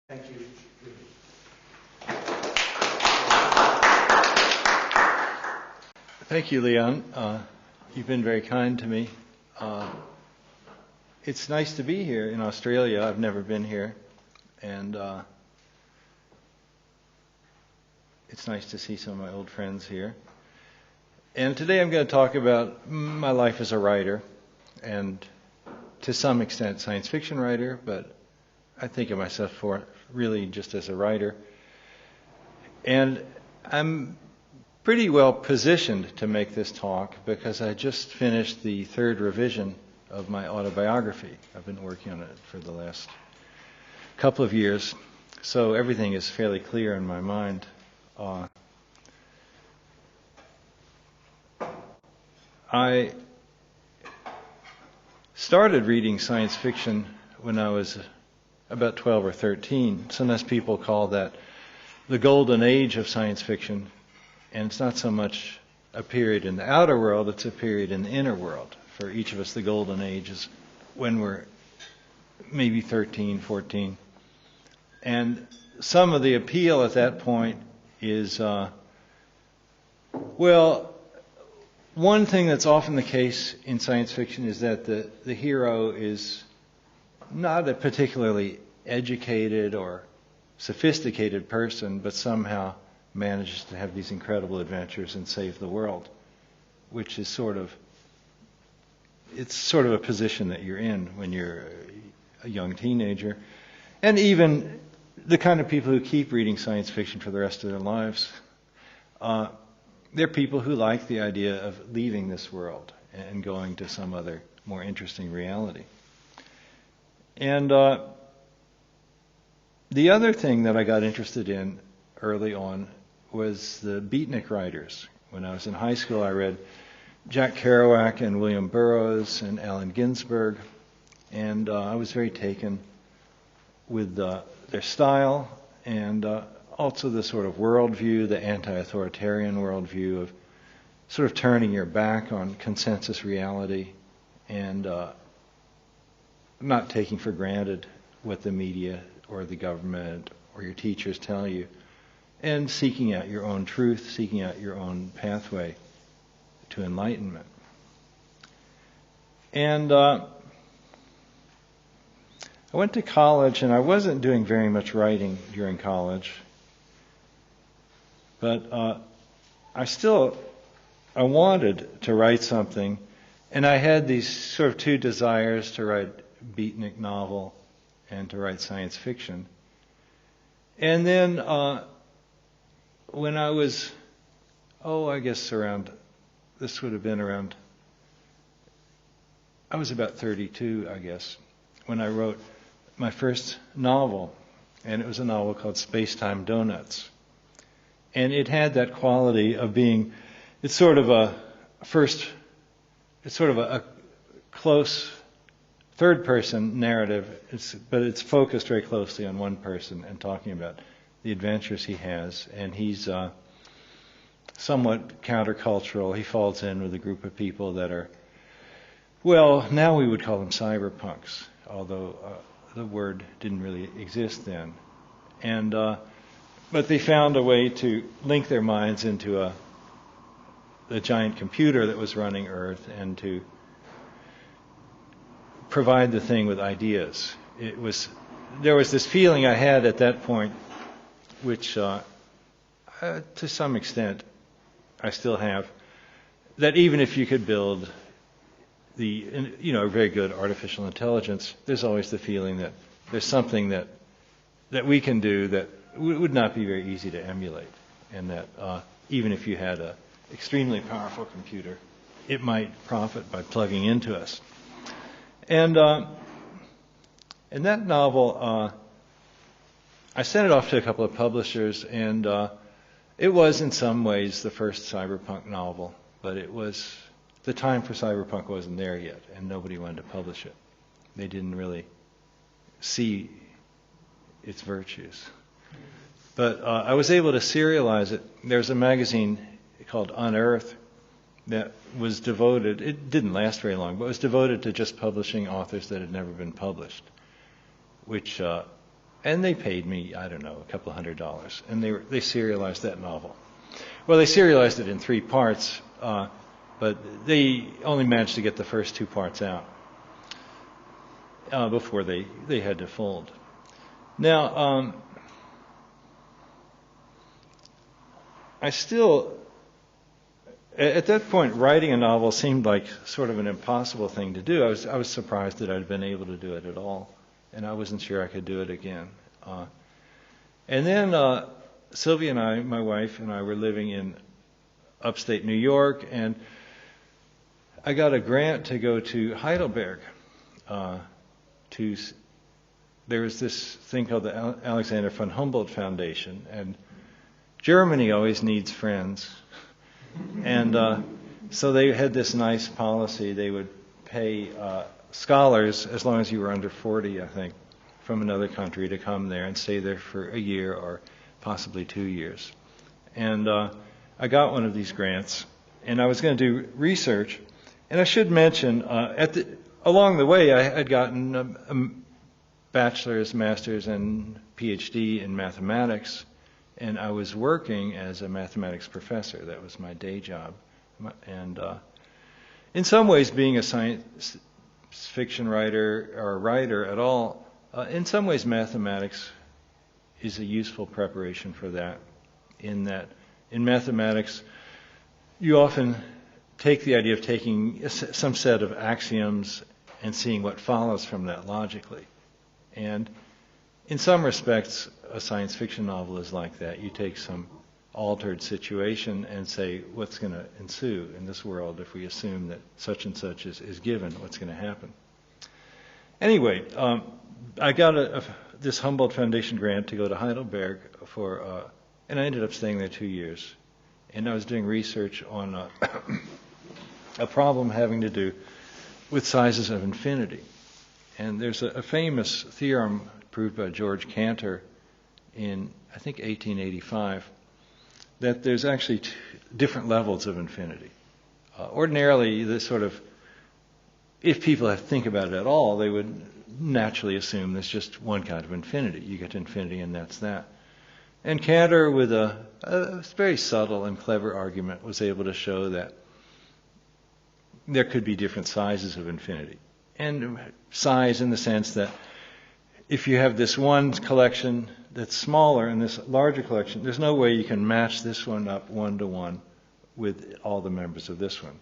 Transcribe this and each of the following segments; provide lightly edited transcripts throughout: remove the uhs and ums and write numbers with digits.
Thank you, Rudy. Thank you, Leon. You've been very kind to me. It's nice to be here in Australia. I've never been here. And it's nice to see some of my old friends here. And today I'm going to talk about my life as a writer, and to some extent science fiction writer, but I think of myself for really just as a writer. And I'm pretty well positioned to make this talk because I just finished the third revision of my autobiography. I've been working on it for the last couple of years, so everything is fairly clear in my mind. I started reading science fiction when I was about 12 or 13. Sometimes people call that the golden age of science fiction, and it's not so much a period in the outer world, it's a period in the inner world. For each of us, the golden age is when we're maybe 13, 14. And some of the appeal at that point is, one thing that's often the case in science fiction is that the hero is not a particularly educated or sophisticated person, but somehow manages to have these incredible adventures and save the world, which is sort of a position that you're in when you're a young teenager. And even the kind of people who keep reading science fiction for the rest of their lives, they're people who like the idea of leaving this world and going to some other more interesting reality. And the other thing that I got interested in early on was the beatnik writers. When I was in high school, I read Jack Kerouac and William Burroughs and Allen Ginsberg, and I was very taken with their style and also the sort of worldview, the anti-authoritarian worldview of sort of turning your back on consensus reality and not taking for granted what the media or the government or your teachers tell you, and seeking out your own truth, seeking out your own pathway to enlightenment. And I went to college, and I wasn't doing very much writing during college, but I wanted to write something, and I had these sort of two desires to write beatnik novel and to write science fiction. And then when I was, I guess this would have been around, I was about 32, I guess, when I wrote my first novel, and it was a novel called Space-Time Donuts. And it had that quality of being, it's sort of a close third-person narrative, but it's focused very closely on one person and talking about the adventures he has. And he's somewhat countercultural. He falls in with a group of people that are, now we would call them cyberpunks, although the word didn't really exist then. And but they found a way to link their minds into the giant computer that was running Earth and to provide the thing with ideas. There was this feeling I had at that point, which to some extent I still have, that even if you could build a very good artificial intelligence, there's always the feeling that there's something that we can do that would not be very easy to emulate, and that even if you had an extremely powerful computer, it might profit by plugging into us. And in that novel, I sent it off to a couple of publishers, and it was in some ways the first cyberpunk novel, but the time for cyberpunk wasn't there yet, and nobody wanted to publish it. They didn't really see its virtues. But I was able to serialize it. There's a magazine called Unearth that was devoted, it didn't last very long, but it was devoted to just publishing authors that had never been published, which And they paid me, I don't know, a couple $100, and they serialized that novel. Well, they serialized it in 3 parts, but they only managed to get the first 2 parts out before they had to fold. Now, I still, at that point, writing a novel seemed like sort of an impossible thing to do. I was surprised that I'd been able to do it at all, and I wasn't sure I could do it again. And then Sylvia and I, my wife and I, were living in upstate New York, and I got a grant to go to Heidelberg. There was this thing called the Alexander von Humboldt Foundation, and Germany always needs friends. And so they had this nice policy. They would pay scholars, as long as you were under 40, I think, from another country to come there and stay there for a year or possibly 2 years. And I got one of these grants, and I was going to do research. And I should mention, along the way, I had gotten a bachelor's, master's, and PhD in mathematics, and I was working as a mathematics professor. That was my day job. And in some ways, being a science fiction writer or a writer at all, in some ways mathematics is a useful preparation for that, in that in mathematics you often take the idea of taking some set of axioms and seeing what follows from that logically. And in some respects, a science fiction novel is like that. You take some altered situation and say, what's going to ensue in this world if we assume that such and such is given? What's going to happen? Anyway, I got this Humboldt Foundation grant to go to Heidelberg and I ended up staying there 2 years. And I was doing research on a problem having to do with sizes of infinity. And there's a famous theorem proved by George Cantor in, I think, 1885, that there's actually different levels of infinity. Ordinarily, this sort of, if people have to think about it at all, they would naturally assume there's just one kind of infinity. You get to infinity and that's that. And Cantor, with a very subtle and clever argument, was able to show that there could be different sizes of infinity. And size in the sense that if you have this one collection that's smaller and this larger collection, there's no way you can match this one up 1-to-1 with all the members of this one.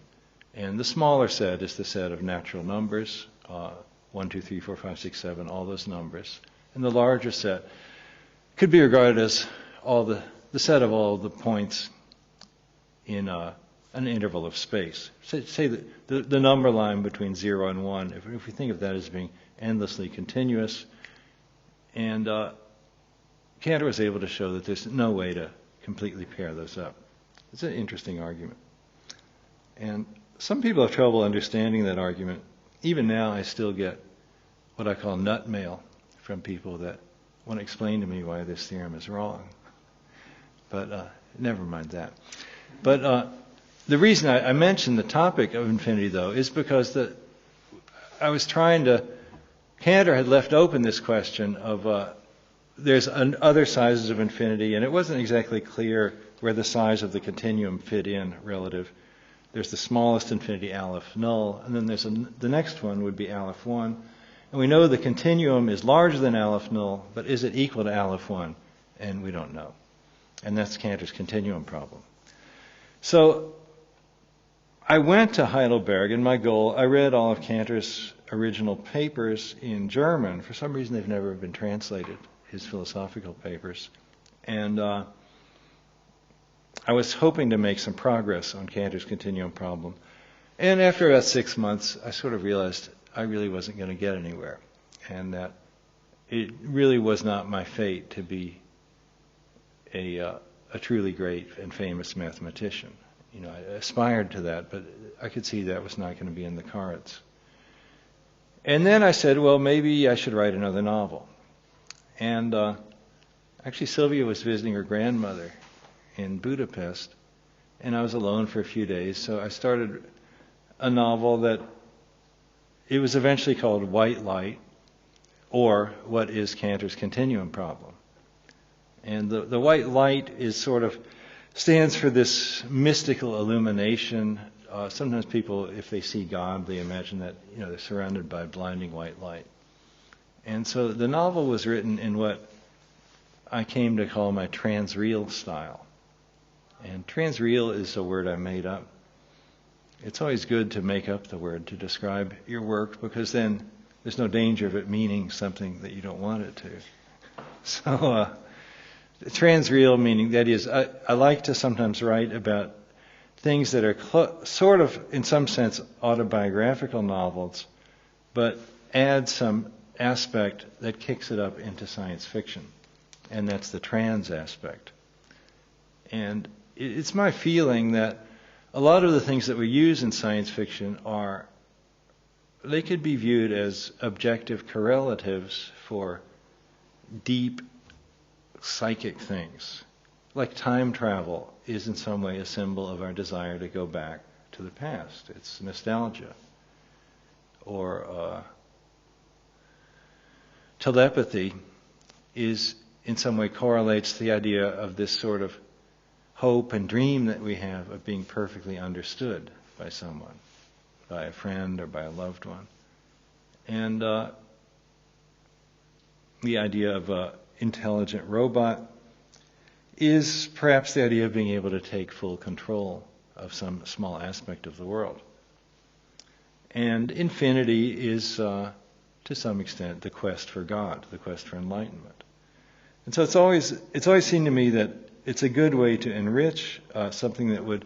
And the smaller set is the set of natural numbers, 1, 2, 3, 4, 5, 6, 7, all those numbers. And the larger set could be regarded as all the set of all the points in an interval of space. Say the number line between 0 and 1, if we think of that as being endlessly continuous, and Cantor was able to show that there's no way to completely pair those up. It's an interesting argument. And some people have trouble understanding that argument. Even now I still get what I call nut mail from people that want to explain to me why this theorem is wrong. But never mind that. But the reason I mentioned the topic of infinity, though, is because I was trying to... Cantor had left open this question of there's other sizes of infinity, and it wasn't exactly clear where the size of the continuum fit in relative. There's the smallest infinity, Aleph null, and then there's the next one would be Aleph 1. And we know the continuum is larger than Aleph null, but is it equal to Aleph 1? And we don't know. And that's Cantor's continuum problem. So I went to Heidelberg, and my goal, I read all of Cantor's original papers in German. For some reason, they've never been translated, his philosophical papers. And I was hoping to make some progress on Cantor's continuum problem. And after about 6 months, I sort of realized I really wasn't going to get anywhere, and that it really was not my fate to be a truly great and famous mathematician. You know, I aspired to that, but I could see that was not going to be in the cards. And then I said, well, maybe I should write another novel. And actually, Sylvia was visiting her grandmother in Budapest, and I was alone for a few days, so I started a novel that it was eventually called White Light, or what is Cantor's continuum problem. And the white light is sort of stands for this mystical illumination. Sometimes people, if they see God, they imagine that they're surrounded by blinding white light. And so the novel was written in what I came to call my transreal style. And transreal is a word I made up. It's always good to make up the word to describe your work, because then there's no danger of it meaning something that you don't want it to. So transreal meaning, that is, I like to sometimes write about things that are sort of, in some sense, autobiographical novels, but add some aspect that kicks it up into science fiction. And that's the trans aspect. And it's my feeling that a lot of the things that we use in science fiction they could be viewed as objective correlatives for deep psychic things. Like time travel is in some way a symbol of our desire to go back to the past. It's nostalgia. Or telepathy is in some way correlates to the idea of this sort of hope and dream that we have of being perfectly understood by someone, by a friend or by a loved one. And the idea of an intelligent robot is perhaps the idea of being able to take full control of some small aspect of the world. And infinity is, to some extent, the quest for God, the quest for enlightenment. And so it's always seemed to me that it's a good way to enrich something that would.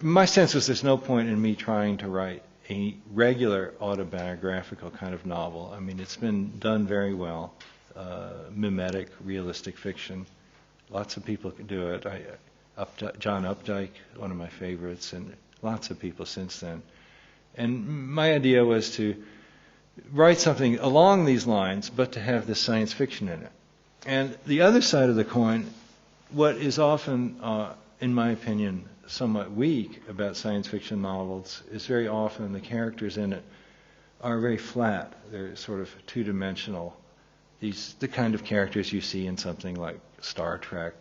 My sense was there's no point in me trying to write a regular autobiographical kind of novel. I mean, it's been done very well. Mimetic, realistic fiction. Lots of people can do it. John Updike, one of my favorites, and lots of people since then. And my idea was to write something along these lines, but to have this science fiction in it. And the other side of the coin, what is often, in my opinion, somewhat weak about science fiction novels is very often the characters in it are very flat. They're sort of two-dimensional. The kind of characters you see in something like Star Trek,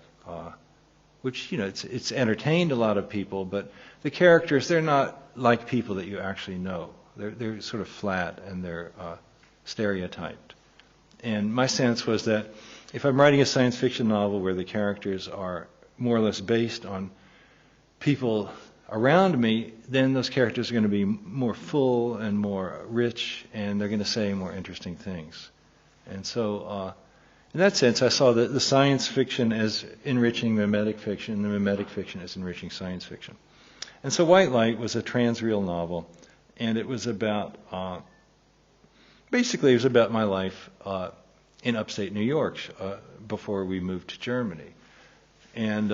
which, it's entertained a lot of people, but the characters, they're not like people that you actually know. They're sort of flat and they're stereotyped. And my sense was that if I'm writing a science fiction novel where the characters are more or less based on people around me, then those characters are going to be more full and more rich, and they're going to say more interesting things. And so, in that sense, I saw the science fiction as enriching mimetic fiction, and the mimetic fiction as enriching science fiction. And so White Light was a transreal novel, and it was about, basically it was about my life in upstate New York before we moved to Germany. And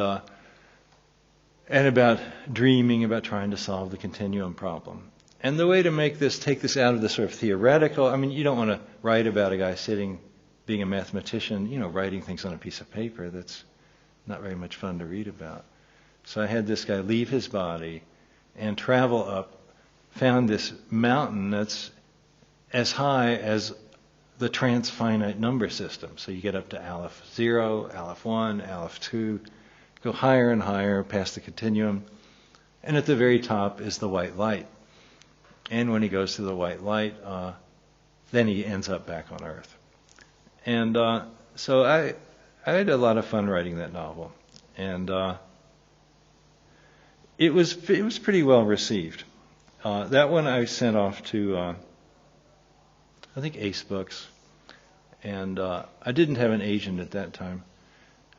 about dreaming about trying to solve the continuum problem. And the way to take this out of the sort of theoretical, I mean, you don't want to write about a guy being a mathematician, writing things on a piece of paper. That's not very much fun to read about. So I had this guy leave his body and travel up, found this mountain that's as high as the transfinite number system. So you get up to Aleph 0, Aleph 1, Aleph 2, go higher and higher past the continuum, and at the very top is the white light. And when he goes to the white light, then he ends up back on Earth. And so I had a lot of fun writing that novel, and it was pretty well received. That one I sent off to I think Ace Books, and I didn't have an agent at that time.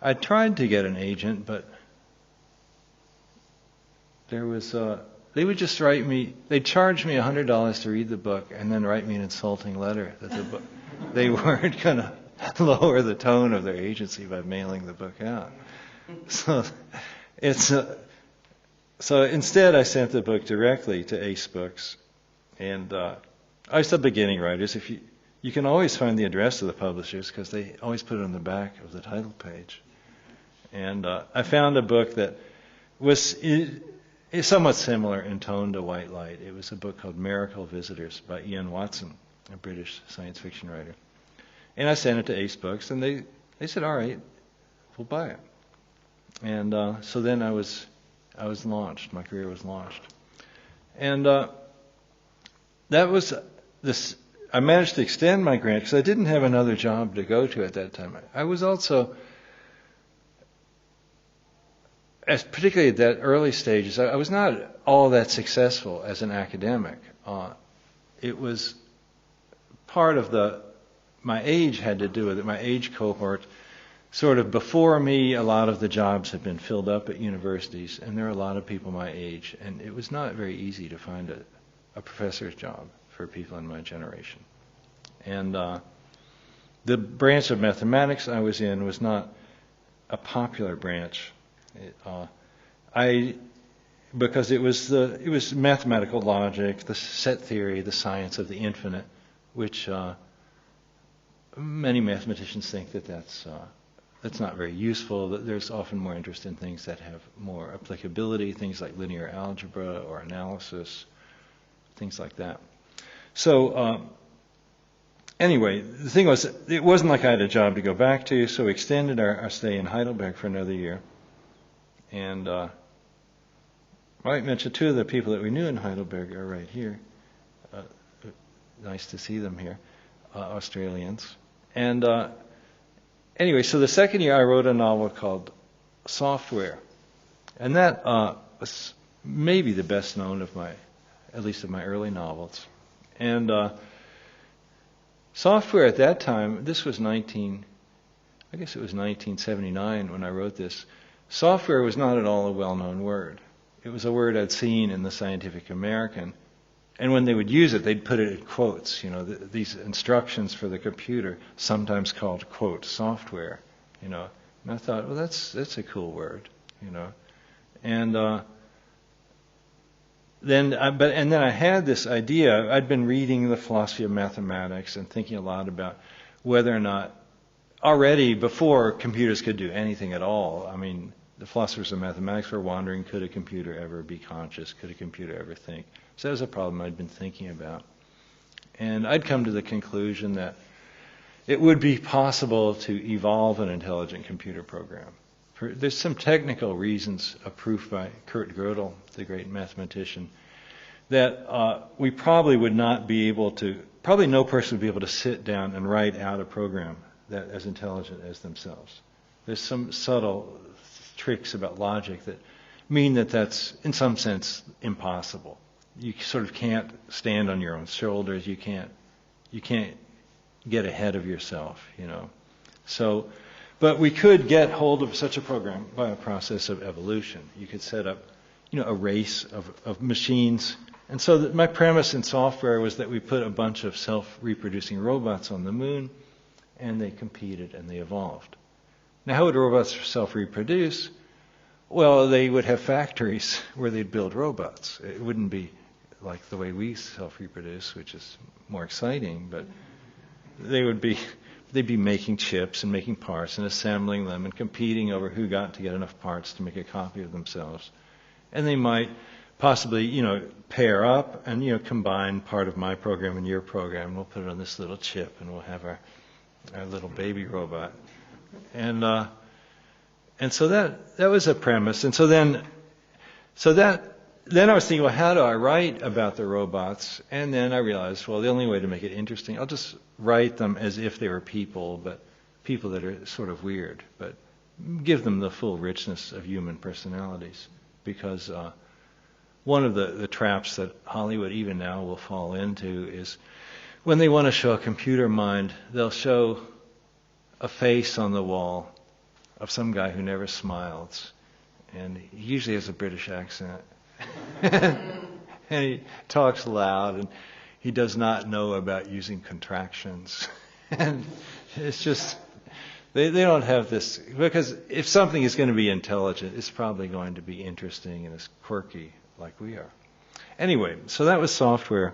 I tried to get an agent, but there was they would just write me. They'd charge me $100 to read the book, and then write me an insulting letter that the book they weren't going to lower the tone of their agency by mailing the book out. So it's so instead I sent the book directly to Ace Books, and I was the beginning writers. If you can always find the address of the publishers because they always put it on the back of the title page. And I found a book that was somewhat similar in tone to White Light. It was a book called Miracle Visitors by Ian Watson. a British science fiction writer. And I sent it to Ace Books, and they said, all right, we'll buy it. And so then I was launched. My career was launched. And that was this. I managed to extend my grant because I didn't have another job to go to at that time. I was also, particularly at that early stages, I was not all that successful as an academic. It was part of my age had to do with it. My age cohort, sort of before me, a lot of the jobs had been filled up at universities, and there are a lot of people my age, and it was not very easy to find a professor's job for people in my generation. And the branch of mathematics I was in was not a popular branch. Because it was mathematical logic, the set theory, the science of the infinite, which many mathematicians think that's not very useful. That there's often more interest in things that have more applicability, things like linear algebra or analysis, things like that. So anyway, the thing was, it wasn't like I had a job to go back to, so we extended our stay in Heidelberg for another year. And I might mention two of the people that we knew in Heidelberg are right here. Nice to see them here, Australians. And anyway, so the second year I wrote a novel called Software. And that was maybe the best known at least of my early novels. And Software at that time, this was 1979 when I wrote this. Software was not at all a well-known word. It was a word I'd seen in the Scientific American. And when they would use it, they'd put it in quotes, these instructions for the computer, sometimes called, quote, software, And I thought, well, that's a cool word, And then I had this idea. I'd been reading the philosophy of mathematics and thinking a lot about whether or not, already before computers could do anything at all, the philosophers of mathematics were wondering, could a computer ever be conscious? Could a computer ever think? So that was a problem I'd been thinking about. And I'd come to the conclusion that it would be possible to evolve an intelligent computer program. There's some technical reasons, a proof by Kurt Gödel, the great mathematician, that we probably would not be able to, probably no person would be able to sit down and write out a program that as intelligent as themselves. There's some subtle tricks about logic that mean that that's, in some sense, impossible. You sort of can't stand on your own shoulders. You can't get ahead of yourself, So, but we could get hold of such a program by a process of evolution. You could set up, a race of machines. And so my premise in Software was that we put a bunch of self-reproducing robots on the moon, and they competed and they evolved. Now, how would robots self-reproduce? Well, they would have factories where they'd build robots. It wouldn't be like the way we self-reproduce, which is more exciting, but they'd be making chips and making parts and assembling them and competing over who got to get enough parts to make a copy of themselves. And they might possibly, pair up and, combine part of my program and your program. We'll put it on this little chip and we'll have our little baby robot. And so that was a premise. And so then I was thinking, well, how do I write about the robots? And then I realized, well, the only way to make it interesting, I'll just write them as if they were people, but people that are sort of weird, but give them the full richness of human personalities. Because one of the traps that Hollywood even now will fall into is when they want to show a computer mind, they'll show a face on the wall of some guy who never smiles. And he usually has a British accent. And he talks loud, and he does not know about using contractions. And it's just, they don't have this, because if something is going to be intelligent, it's probably going to be interesting and it's quirky like we are. Anyway, so that was Software.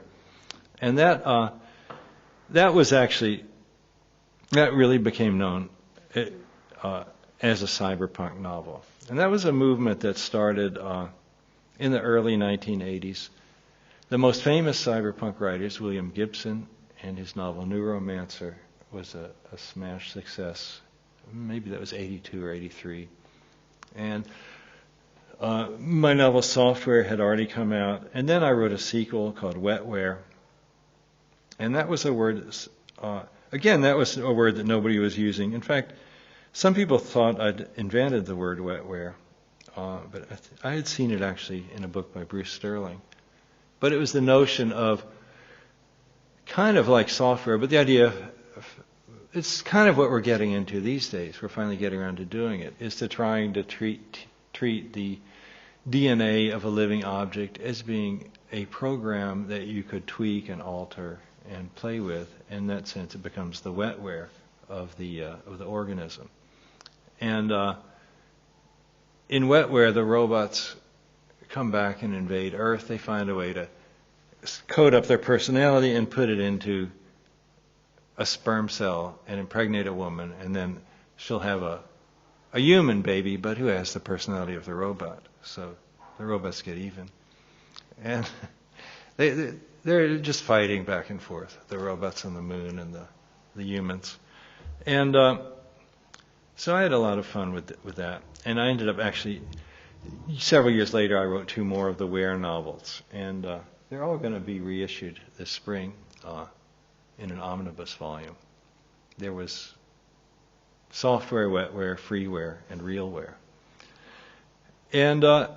And that really became known as a cyberpunk novel. And that was a movement that started in the early 1980s. The most famous cyberpunk writers, William Gibson and his novel Neuromancer was a smash success. Maybe that was 82 or 83. And my novel Software had already come out, and then I wrote a sequel called Wetware. And that was a word, again, that was a word that nobody was using. In fact, some people thought I'd invented the word wetware, but I had seen it actually in a book by Bruce Sterling. But it was the notion of kind of like software, but the idea it's kind of what we're getting into these days. We're finally getting around to doing it, is to trying to treat the DNA of a living object as being a program that you could tweak and alter and play with. In that sense, it becomes the wetware of the organism. And in wetware, the robots come back and invade Earth. They find a way to code up their personality and put it into a sperm cell and impregnate a woman, and then she'll have a human baby, but who has the personality of the robot. So the robots get even. And they're just fighting back and forth, the robots on the moon and the humans. And so I had a lot of fun with that. And I ended up actually, several years later, I wrote 2 more of the Ware novels. And they're all going to be reissued this spring in an omnibus volume. There was software, wetware, freeware, and realware. And I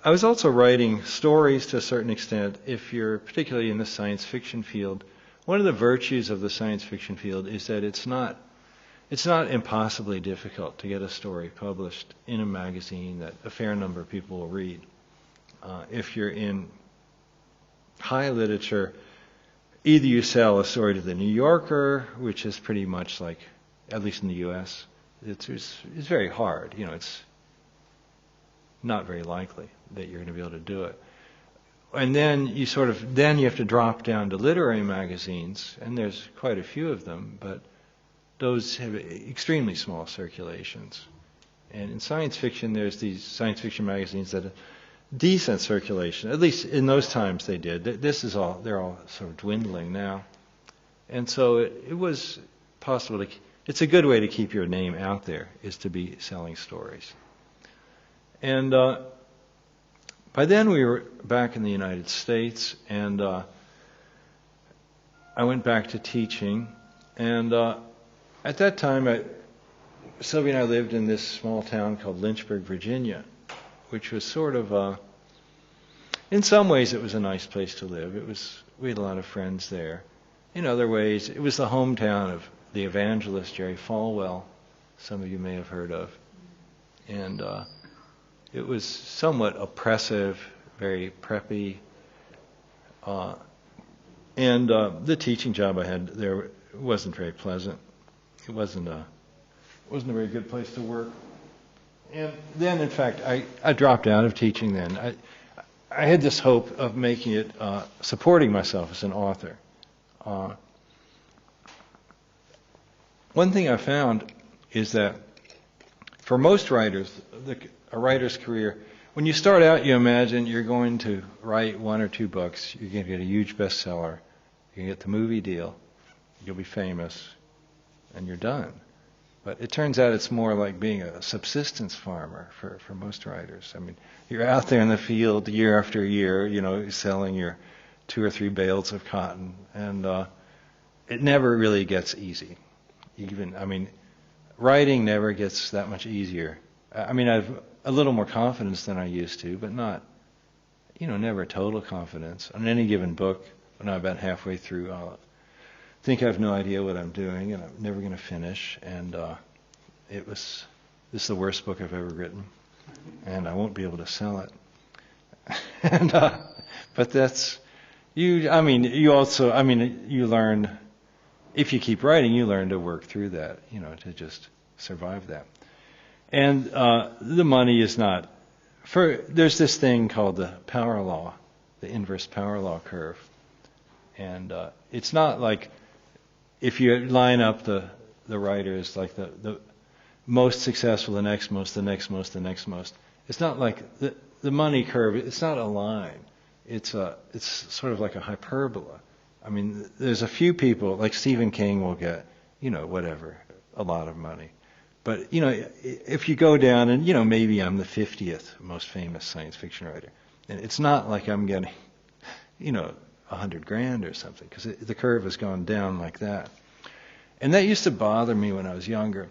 was also writing stories to a certain extent. If you're particularly in the science fiction field, one of the virtues of the science fiction field is that it's not impossibly difficult to get a story published in a magazine that a fair number of people will read. If you're in high literature, either you sell a story to the New Yorker, which is pretty much like, at least in the U.S., it's very hard. It's not very likely that you're going to be able to do it. And then you have to drop down to literary magazines, and there's quite a few of them, but those have extremely small circulations. And in science fiction, there's these science fiction magazines that have decent circulation. At least in those times they did. They're all sort of dwindling now. And so it was possible it's a good way to keep your name out there, is to be selling stories. And by then we were back in the United States, and I went back to teaching. And at that time, Sylvia and I lived in this small town called Lynchburg, Virginia, which was sort of, in some ways it was a nice place to live. We had a lot of friends there. In other ways, it was the hometown of the evangelist Jerry Falwell, some of you may have heard of. And it was somewhat oppressive, very preppy. And the teaching job I had there wasn't very pleasant. It wasn't a very good place to work. And then, in fact, I dropped out of teaching then. I had this hope of making it, supporting myself as an author. One thing I found is that for most writers, a writer's career, when you start out, you imagine you're going to write 1 or 2 books, you're going to get a huge bestseller, you're going to get the movie deal, you'll be famous, and you're done. But it turns out it's more like being a subsistence farmer for most writers. I mean, you're out there in the field year after year, selling your 2 or 3 bales of cotton, and it never really gets easy. Writing never gets that much easier. I've a little more confidence than I used to, but not, never total confidence. On any given book, when I'm about halfway through, I'll think I have no idea what I'm doing, and I'm never going to finish. And this is the worst book I've ever written, and I won't be able to sell it. But that's you. You learn. If you keep writing, you learn to work through that, to just survive that. And the money is not. There's this thing called the power law, the inverse power law curve, and it's not like if you line up the writers like the most successful, the next most, the next most, the next most. It's not like the money curve. It's not a line. It's sort of like a hyperbola. I mean, there's a few people, like Stephen King will get, whatever, a lot of money. But, if you go down and, maybe I'm the 50th most famous science fiction writer. And it's not like I'm getting, $100,000 or something, because the curve has gone down like that. And that used to bother me when I was younger.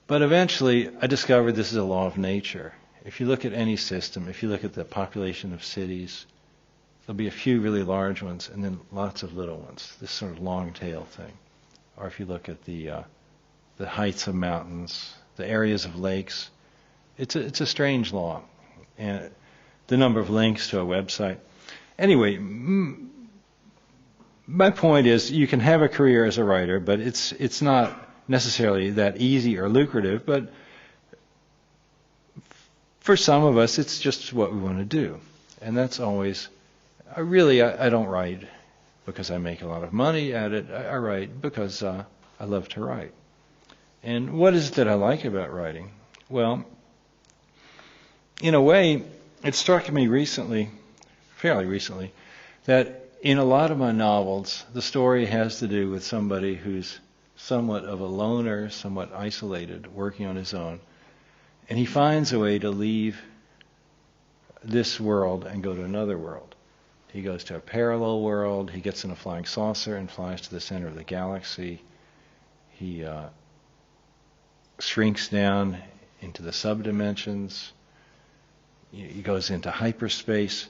But eventually I discovered this is a law of nature. If you look at any system, if you look at the population of cities, there'll be a few really large ones and then lots of little ones, this sort of long tail thing. Or if you look at the heights of mountains, the areas of lakes, it's a strange law. And the number of links to a website. Anyway, my point is you can have a career as a writer, but it's not necessarily that easy or lucrative, but for some of us it's just what we want to do. And that's always, I don't write because I make a lot of money at it. I write because I love to write. And what is it that I like about writing? Well, in a way, it struck me fairly recently, that in a lot of my novels, the story has to do with somebody who's somewhat of a loner, somewhat isolated, working on his own. And he finds a way to leave this world and go to another world. He goes to a parallel world, he gets in a flying saucer and flies to the center of the galaxy. He shrinks down into the subdimensions. He goes into hyperspace,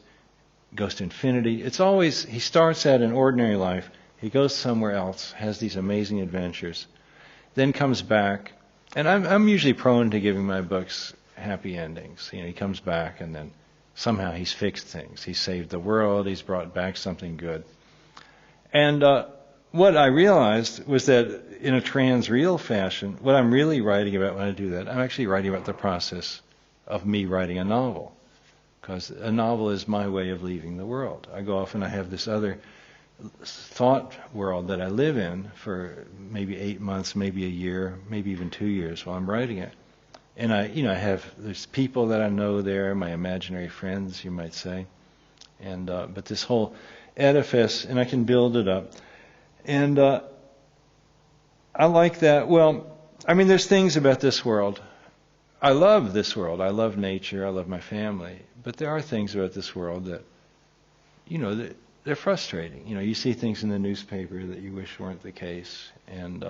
goes to infinity. It's always, he starts out an ordinary life, he goes somewhere else, has these amazing adventures, then comes back, and I'm usually prone to giving my books happy endings. He comes back and then somehow he's fixed things. He's saved the world, he's brought back something good. And what I realized was that in a trans-real fashion, what I'm really writing about when I do that, I'm actually writing about the process of me writing a novel. Because a novel is my way of leaving the world. I go off and I have this other thought world that I live in for maybe 8 months, maybe a year, maybe even 2 years while I'm writing it. And there's people that I know there, my imaginary friends, you might say. And but this whole edifice, and I can build it up. And I like that. Well, I mean, there's things about this world. I love this world. I love nature. I love my family. But there are things about this world that, they're frustrating. You see things in the newspaper that you wish weren't the case. And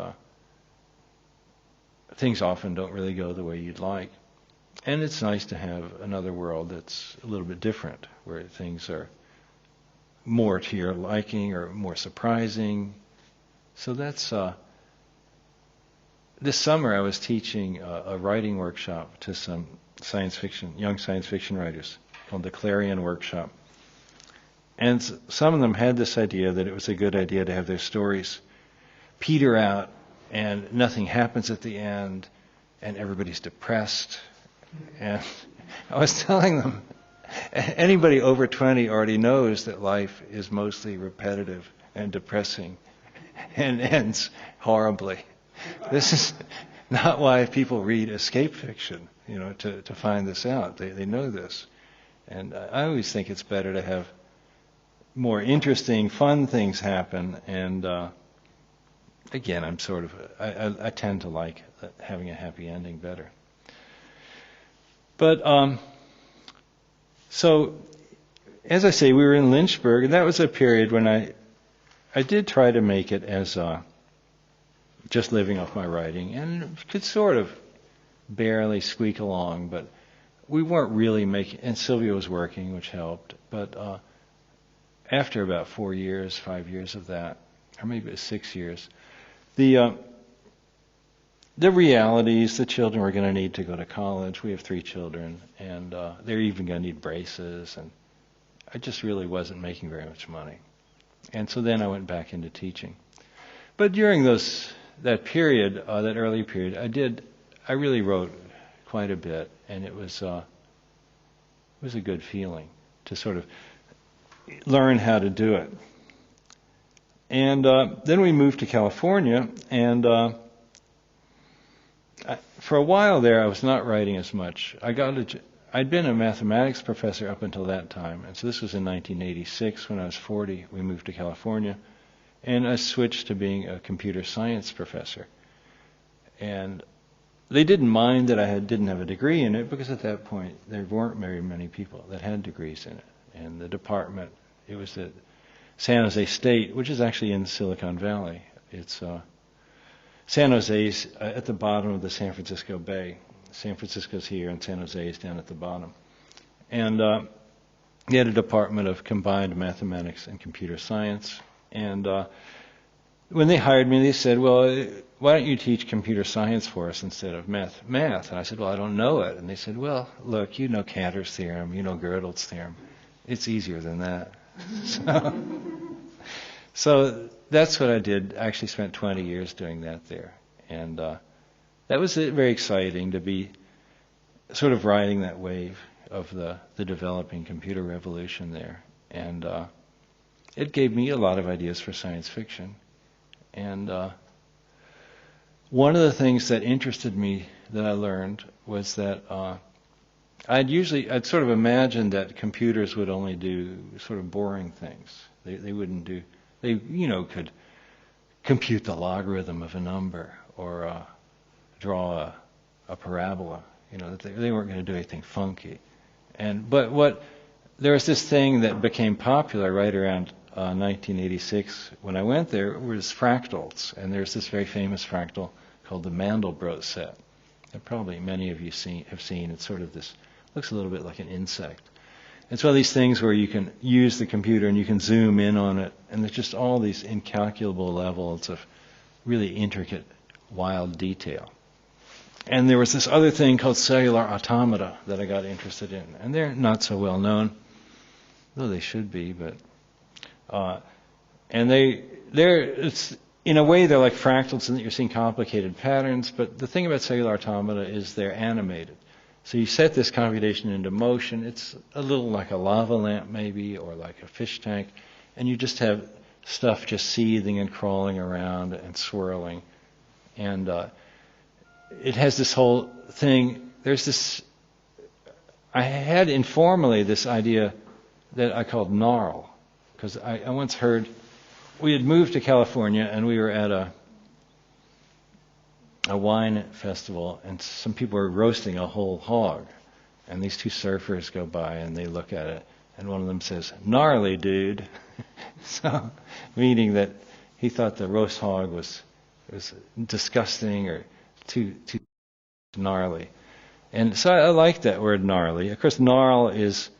things often don't really go the way you'd like. And it's nice to have another world that's a little bit different, where things are more to your liking or more surprising. So that's... This summer I was teaching a writing workshop to some young science fiction writers called the Clarion Workshop. And some of them had this idea that it was a good idea to have their stories peter out and nothing happens at the end and everybody's depressed. And I was telling them, anybody over 20 already knows that life is mostly repetitive and depressing and ends horribly. This is not why people read escape fiction, to find this out. They know this. And I always think it's better to have more interesting, fun things happen. And again, I tend to like having a happy ending better. But so, as I say, we were in Lynchburg, and that was a period when I did try to make it as just living off my writing, and could sort of barely squeak along, but we weren't really making, and Sylvia was working, which helped, but after about 5 years of that, or maybe it was 6 years, the realities, the children were going to need to go to college. We have 3 children, and they're even going to need braces, and I just really wasn't making very much money. And so then I went back into teaching. But during that period, that early period, I really wrote quite a bit, and it was a good feeling to sort of learn how to do it. And then we moved to California, and for a while there, I was not writing as much. I'd been a mathematics professor up until that time, and so this was in 1986 when I was 40. We moved to California. And I switched to being a computer science professor. And they didn't mind that I didn't have a degree in it, because at that point there weren't very many people that had degrees in it. And the department, it was at San Jose State, which is actually in Silicon Valley. It's San Jose's at the bottom of the San Francisco Bay. San Francisco's here and San Jose is down at the bottom. And they had a department of combined mathematics and computer science. And when they hired me, they said, well, why don't you teach computer science for us instead of math? And I said, well, I don't know it. And they said, well, look, you know Cantor's theorem, you know Gödel's theorem. It's easier than that. So that's what I did. I actually spent 20 years doing that there. And that was very exciting to be sort of riding that wave of the developing computer revolution there. And it gave me a lot of ideas for science fiction. And one of the things that interested me that I learned was that I'd sort of imagined that computers would only do sort of boring things. They wouldn't do, could compute the logarithm of a number or draw a parabola. That they weren't going to do anything funky. But there was this thing that became popular right around 1986 when I went there, was fractals. And there's this very famous fractal called the Mandelbrot set that probably many of you have seen. It's sort of this, looks a little bit like an insect. It's one of these things where you can use the computer and you can zoom in on it, and there's just all these incalculable levels of really intricate, wild detail. And there was this other thing called cellular automata that I got interested in, and they're not so well known, though they should be. But and it's in a way they're like fractals in that you're seeing complicated patterns. But the thing about cellular automata is they're animated. So you set this computation into motion. It's a little like a lava lamp maybe, or like a fish tank, and you just have stuff just seething and crawling around and swirling. And it has this whole thing. There's this, I had informally this idea that I called gnarl, because I once heard, we had moved to California and we were at a wine festival, and some people were roasting a whole hog, and these two surfers go by and they look at it, and one of them says, "Gnarly, dude." So, meaning that he thought the roast hog was disgusting or too gnarly. And so I like that word gnarly. Of course, gnarl is,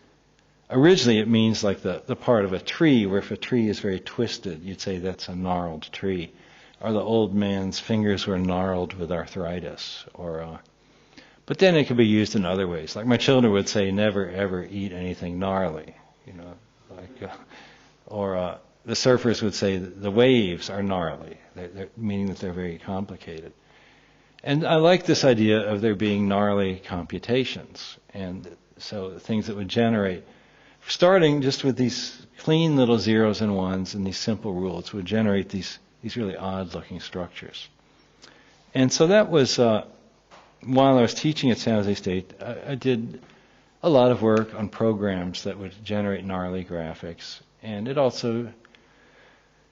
originally it means like the part of a tree, where if a tree is very twisted, you'd say that's a gnarled tree. Or the old man's fingers were gnarled with arthritis. But then it could be used in other ways. Like my children would say, never ever eat anything gnarly. Or the surfers would say the waves are gnarly, meaning that they're very complicated. And I like this idea of there being gnarly computations. And so things that would generate, starting just with these clean little zeros and ones and these simple rules, would generate these really odd-looking structures. And so that was, while I was teaching at San Jose State, I did a lot of work on programs that would generate gnarly graphics. And it also,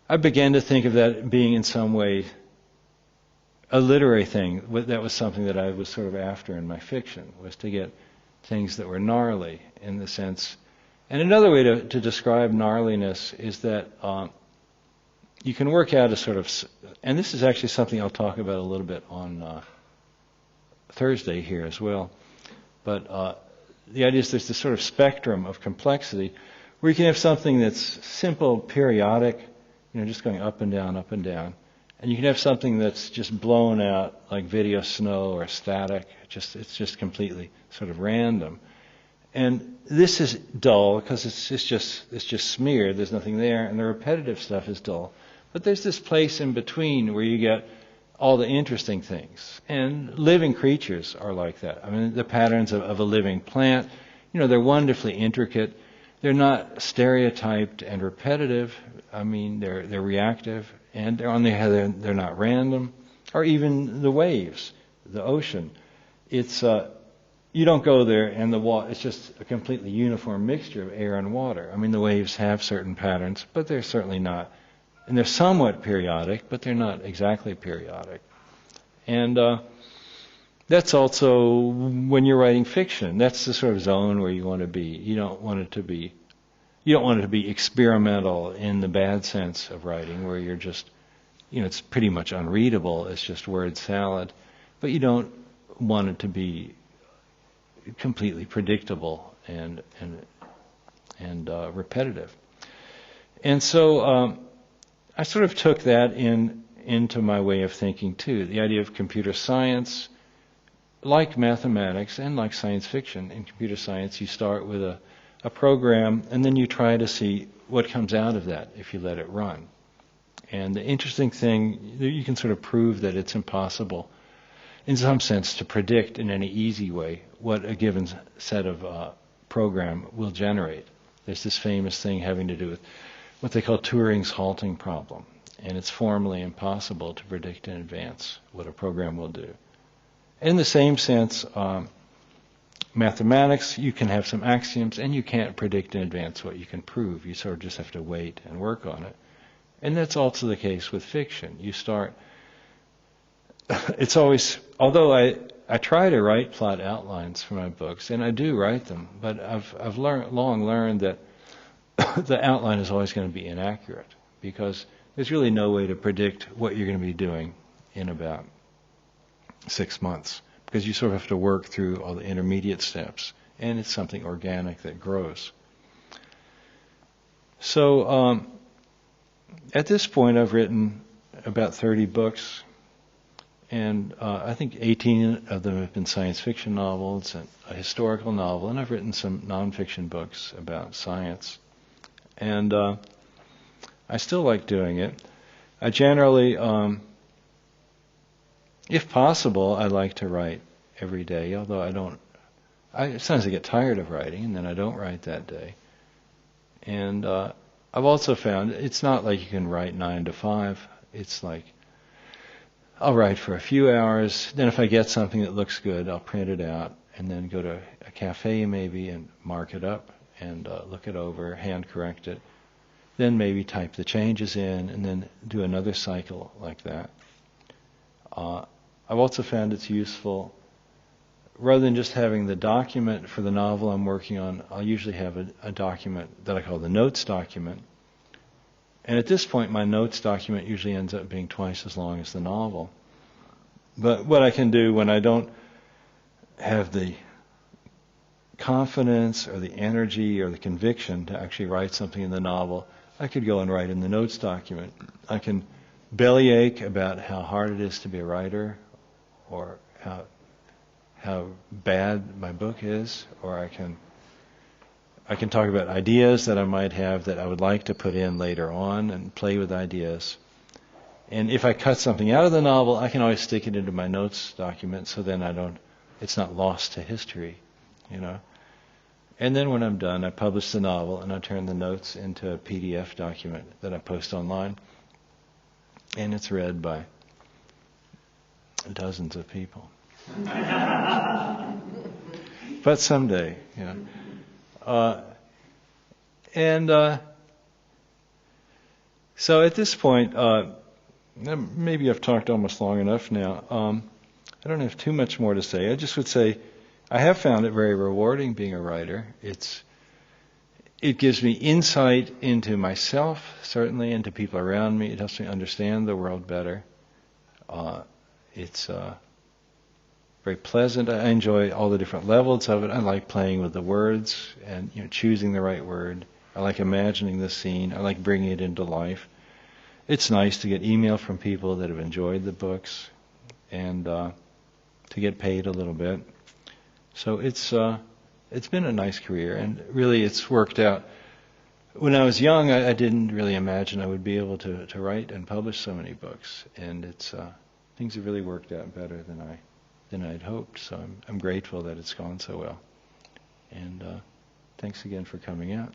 I began to think of that being in some way a literary thing. That was something that I was sort of after in my fiction, was to get things that were gnarly in the sense. And another way to describe gnarliness is that you can work out a sort of, and this is actually something I'll talk about a little bit on Thursday here as well, but the idea is there's this sort of spectrum of complexity where you can have something that's simple, periodic, just going up and down, and you can have something that's just blown out like video snow or static. It's just completely sort of random. And this is dull because it's just smeared. There's nothing there, and the repetitive stuff is dull. But there's this place in between where you get all the interesting things. And living creatures are like that. I mean, the patterns of a living plant, they're wonderfully intricate. They're not stereotyped and repetitive. I mean, they're reactive, and they're not random. Or even the waves, the ocean. It's you don't go there and it's just a completely uniform mixture of air and water. I mean, the waves have certain patterns, but they're certainly not And they're somewhat periodic, but they're not exactly periodic. And that's also when you're writing fiction. That's the sort of zone where you want to be. You don't want it to be experimental in the bad sense of writing, where you're just, it's pretty much unreadable. It's just word salad. But you don't want it to be completely predictable and repetitive. And so I sort of took that into my way of thinking too. The idea of computer science, like mathematics and like science fiction. In computer science, you start with a program, and then you try to see what comes out of that if you let it run. And the interesting thing, you can sort of prove that it's impossible, in some sense, to predict in any easy way what a given set of program will generate. There's this famous thing having to do with what they call Turing's halting problem. And it's formally impossible to predict in advance what a program will do. In the same sense, mathematics, you can have some axioms, and you can't predict in advance what you can prove. You sort of just have to wait and work on it. And that's also the case with fiction. You start, it's always, although I try to write plot outlines for my books, and I do write them, but I've long learned that the outline is always going to be inaccurate, because there's really no way to predict what you're going to be doing in about 6 months, because you sort of have to work through all the intermediate steps, and it's something organic that grows. So at this point, I've written about 30 books, and I think 18 of them have been science fiction novels and a historical novel, and I've written some nonfiction books about science. And I still like doing it. I generally, if possible, I like to write every day, although sometimes I get tired of writing, and then I don't write that day. And I've also found it's not like you can write 9 to 5. It's like I'll write for a few hours, then if I get something that looks good, I'll print it out, and then go to a cafe maybe and mark it up and look it over, hand correct it. Then maybe type the changes in, and then do another cycle like that. I've also found it's useful, rather than just having the document for the novel I'm working on, I'll usually have a document that I call the notes document. And at this point, my notes document usually ends up being twice as long as the novel. But what I can do when I don't have the confidence or the energy or the conviction to actually write something in the novel, I could go and write in the notes document. I can bellyache about how hard it is to be a writer, or how bad my book is, or I can talk about ideas that I might have that I would like to put in later on and play with ideas. And if I cut something out of the novel, I can always stick it into my notes document, so then it's not lost to history, And then when I'm done, I publish the novel, and I turn the notes into a PDF document that I post online. And it's read by dozens of people. But someday, so at this point, maybe I've talked almost long enough now. I don't have too much more to say. I just would say I have found it very rewarding being a writer. It gives me insight into myself, certainly, into people around me. It helps me understand the world better. It's very pleasant. I enjoy all the different levels of it. I like playing with the words and choosing the right word. I like imagining the scene. I like bringing it into life. It's nice to get email from people that have enjoyed the books, and to get paid a little bit. So it's been a nice career, and really it's worked out. When I was young, I didn't really imagine I would be able to write and publish so many books, and things have really worked out better than I'd hoped. So I'm grateful that it's gone so well. And thanks again for coming out.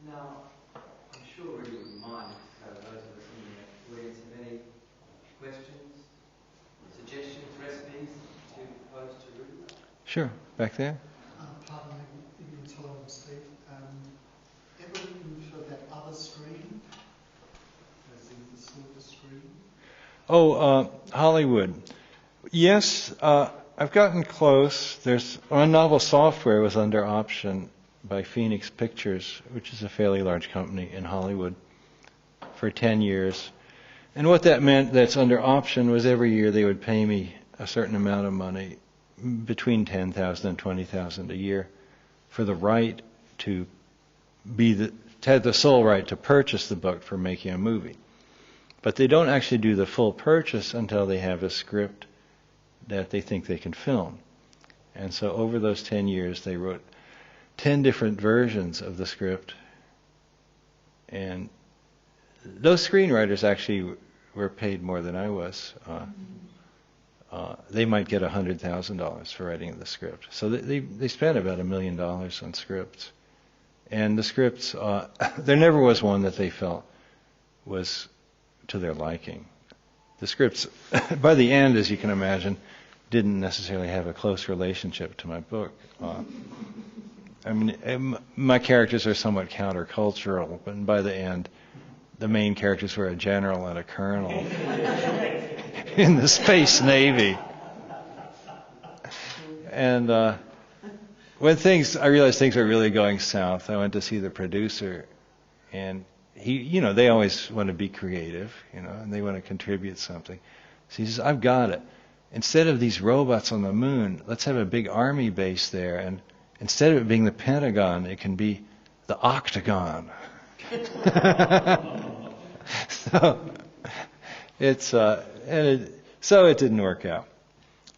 Now, I'm sure Rudy wouldn't mind if those of us in the audience have any questions, suggestions, recipes to pose to Rudy. Sure, back there. Pardon me, Hollywood. Yes, I've gotten close. My novel Software was under option by Phoenix Pictures, which is a fairly large company in Hollywood, for 10 years. And what that meant, that's under option, was every year they would pay me a certain amount of money, between $10,000 and $20,000 a year, for the right to had the sole right to purchase the book for making a movie. But they don't actually do the full purchase until they have a script that they think they can film. And so over those 10 years, they wrote 10 different versions of the script. And those screenwriters actually were paid more than I was. They might get $100,000 for writing the script. So they spent about $1 million on scripts. And the scripts, there never was one that they felt was to their liking. The scripts, by the end, as you can imagine, didn't necessarily have a close relationship to my book. My characters are somewhat countercultural, but by the end, the main characters were a general and a colonel in the Space Navy. And when I realized things were really going south, I went to see the producer, and they always want to be creative, and they want to contribute something. So he says, I've got it. Instead of these robots on the moon, let's have a big army base there, and instead of it being the Pentagon, it can be the Octagon. So it didn't work out.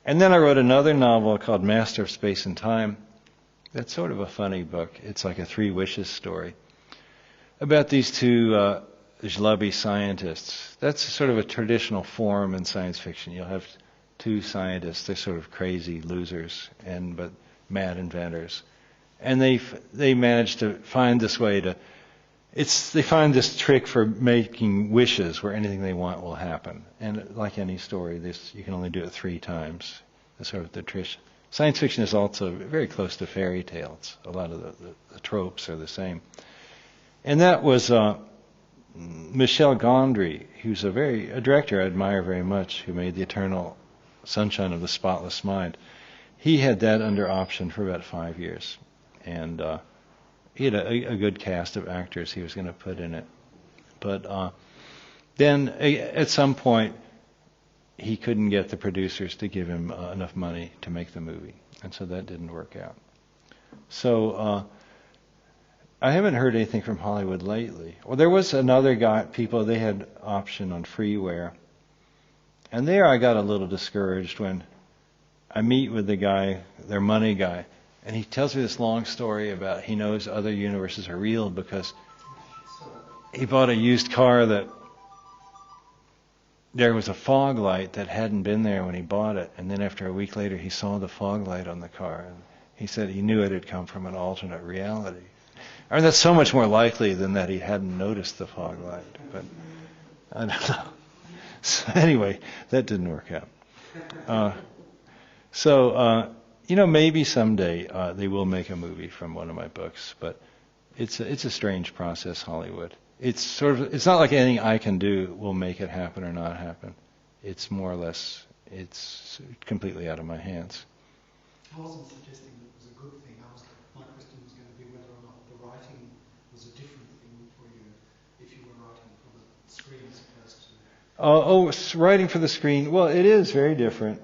And then I wrote another novel called Master of Space and Time. That's sort of a funny book. It's like a 3 wishes story about these two schlubby scientists. That's sort of a traditional form in science fiction. You'll have 2 scientists. They're sort of crazy losers, but mad inventors. And they manage to find this way they find this trick for making wishes where anything they want will happen. And like any story, you can only do it 3 times. That's sort of the trick. Science fiction is also very close to fairy tales. A lot of the tropes are the same. And that was Michel Gondry, who's a director I admire very much, who made The Eternal Sunshine of the Spotless Mind. He had that under option for about 5 years. And he had a good cast of actors he was going to put in it. But then at some point, he couldn't get the producers to give him enough money to make the movie. And so that didn't work out. So I haven't heard anything from Hollywood lately. Well, there was another guy, they had option on freeware. And there I got a little discouraged when I meet with the guy, their money guy, and he tells me this long story about he knows other universes are real because he bought a used car that there was a fog light that hadn't been there when he bought it, and then after a week later he saw the fog light on the car, and he said he knew it had come from an alternate reality. I mean, that's so much more likely than that he hadn't noticed the fog light, but I don't know. So anyway, that didn't work out. Maybe someday they will make a movie from one of my books, but it's a strange process, Hollywood. It's not like anything I can do will make it happen or not happen. It's more or less, it's completely out of my hands. I wasn't suggesting that it was a good thing. My question was going to be whether or not the writing was a different thing for you if you were writing for the screen as opposed to... Writing for the screen. Well, it is very different.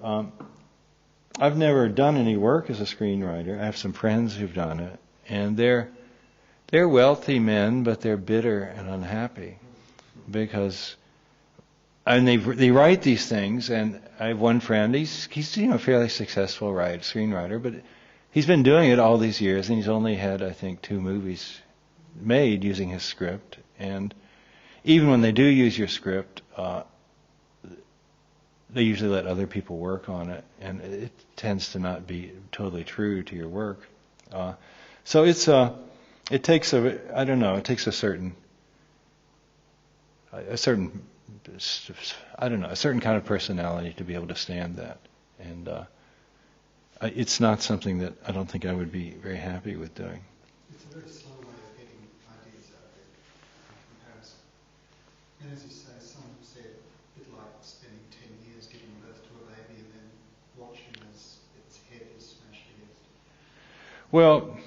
I've never done any work as a screenwriter. I have some friends who've done it, and they're wealthy men, but they're bitter and unhappy because, and they write these things. And I have one friend. He's a fairly successful screenwriter, but he's been doing it all these years, and he's only had, I think, 2 movies made using his script. And even when they do use your script, they usually let other people work on it, and it tends to not be totally true to your work. So it takes a certain kind of personality to be able to stand that, and it's not something that I don't think I would be very happy with doing. It's a very slow way of getting ideas out there in comparison. And as you say, some said a bit like spinning Well,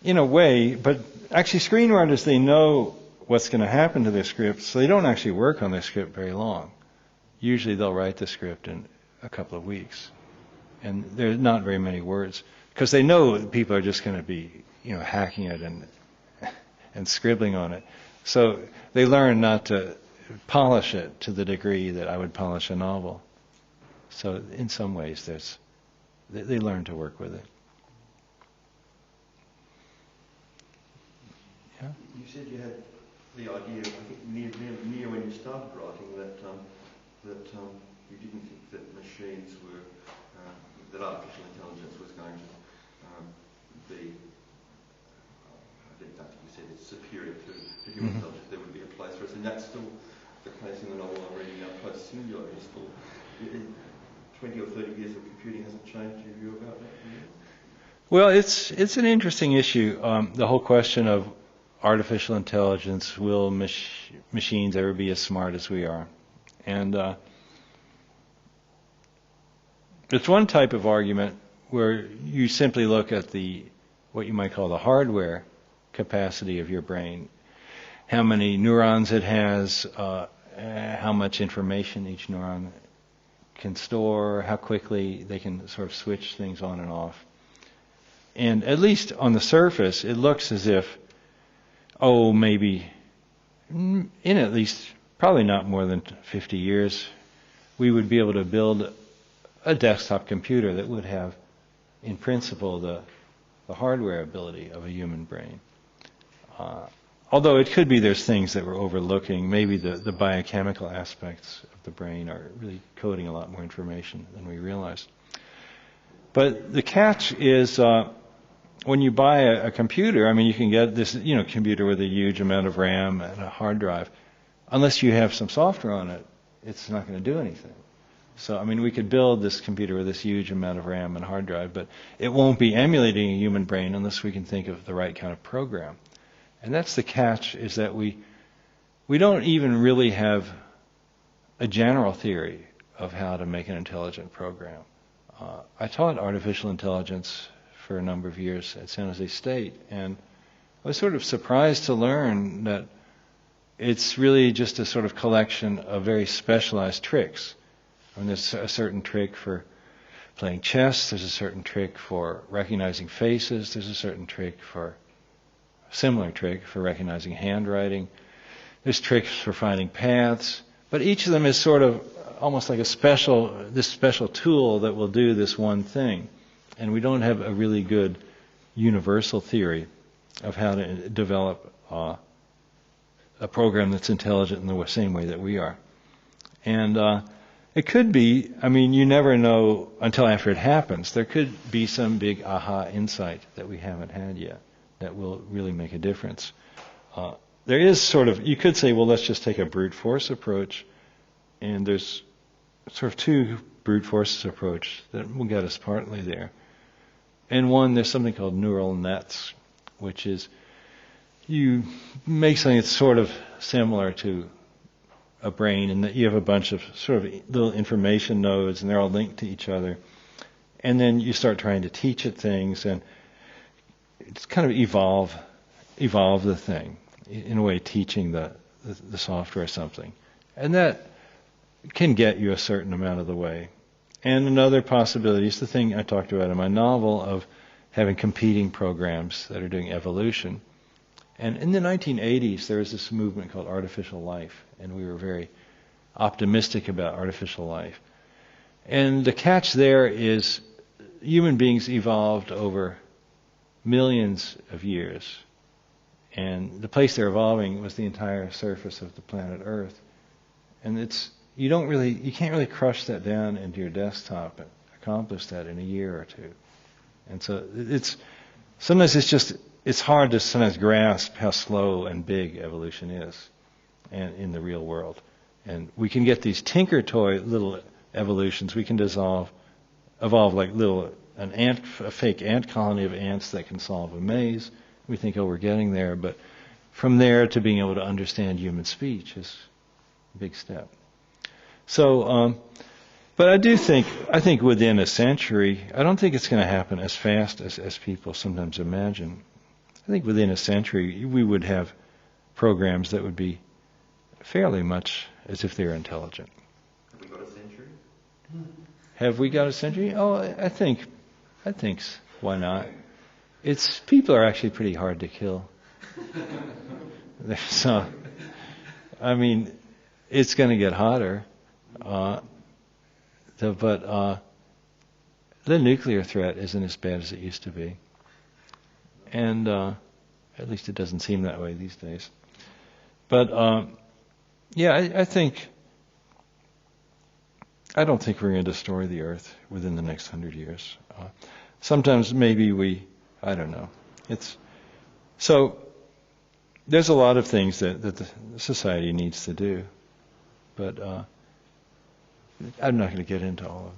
in a way, but actually screenwriters, they know what's going to happen to their script, so they don't actually work on their script very long. Usually they'll write the script in a couple of weeks. And there's not very many words, because they know people are just going to be, hacking it and scribbling on it. So they learn not to polish it to the degree that I would polish a novel. So in some ways, they learn to work with it. Yeah. You said you had the idea, I think near when you started writing, that you didn't think that machines were, that artificial intelligence was going to be, I think that's what you said, it's superior to human intelligence. There would be a place for us, and that's still the case in the novel I'm reading now, post-singular. 20 or 30 years of computing hasn't changed your view about that? Well, it's an interesting issue. The whole question of artificial intelligence, will machines ever be as smart as we are? And it's one type of argument where you simply look at what you might call the hardware capacity of your brain, how many neurons it has, how much information each neuron can store, how quickly they can sort of switch things on and off. And at least on the surface, it looks as if, maybe in at least probably not more than 50 years, we would be able to build a desktop computer that would have, in principle, the hardware ability of a human brain. Although it could be there's things that we're overlooking. Maybe the biochemical aspects of the brain are really coding a lot more information than we realize. But the catch is when you buy a computer, you can get this computer with a huge amount of RAM and a hard drive. Unless you have some software on it, it's not going to do anything. So, we could build this computer with this huge amount of RAM and hard drive, but it won't be emulating a human brain unless we can think of the right kind of program. And that's the catch, is that we don't even really have a general theory of how to make an intelligent program. I taught artificial intelligence for a number of years at San Jose State, and I was sort of surprised to learn that it's really just a sort of collection of very specialized tricks. There's a certain trick for playing chess, there's a certain trick for recognizing faces, there's a certain similar trick for recognizing handwriting, there's tricks for finding paths, but each of them is sort of almost like this special tool that will do this one thing. And we don't have a really good universal theory of how to develop a program that's intelligent in the same way that we are. And it could be, you never know until after it happens. There could be some big aha insight that we haven't had yet that will really make a difference. There is you could say, well, let's just take a brute force approach. And there's sort of two brute force approach that will get us partly there. And one, there's something called neural nets, which is you make something that's sort of similar to a brain, and that you have a bunch of sort of little information nodes, and they're all linked to each other. And then you start trying to teach it things, and it's kind of evolve the thing, in a way teaching the software something. And that can get you a certain amount of the way. And another possibility is the thing I talked about in my novel of having competing programs that are doing evolution. And in the 1980s, there was this movement called artificial life, and we were very optimistic about artificial life. And the catch there is human beings evolved over millions of years, and the place they're evolving was the entire surface of the planet Earth. And you can't really crush that down into your desktop and accomplish that in a year or two. And so sometimes it's hard to sometimes grasp how slow and big evolution is and in the real world. And we can get these tinker toy little evolutions. We can evolve like a fake ant colony of ants that can solve a maze. We think, we're getting there, but from there to being able to understand human speech is a big step. So But I think within a century, I don't think it's going to happen as fast as people sometimes imagine. I think within a century, we would have programs that would be fairly much as if they're intelligent. Have we got a century? Have we got a century? Oh, I think, why not? People are actually pretty hard to kill. So, I mean, it's going to get hotter. But the nuclear threat isn't as bad as it used to be. And at least it doesn't seem that way these days. But yeah, I don't think we're going to destroy the Earth within the next 100 years. Sometimes maybe I don't know. So there's a lot of things that the society needs to do. But I'm not going to get into all of it.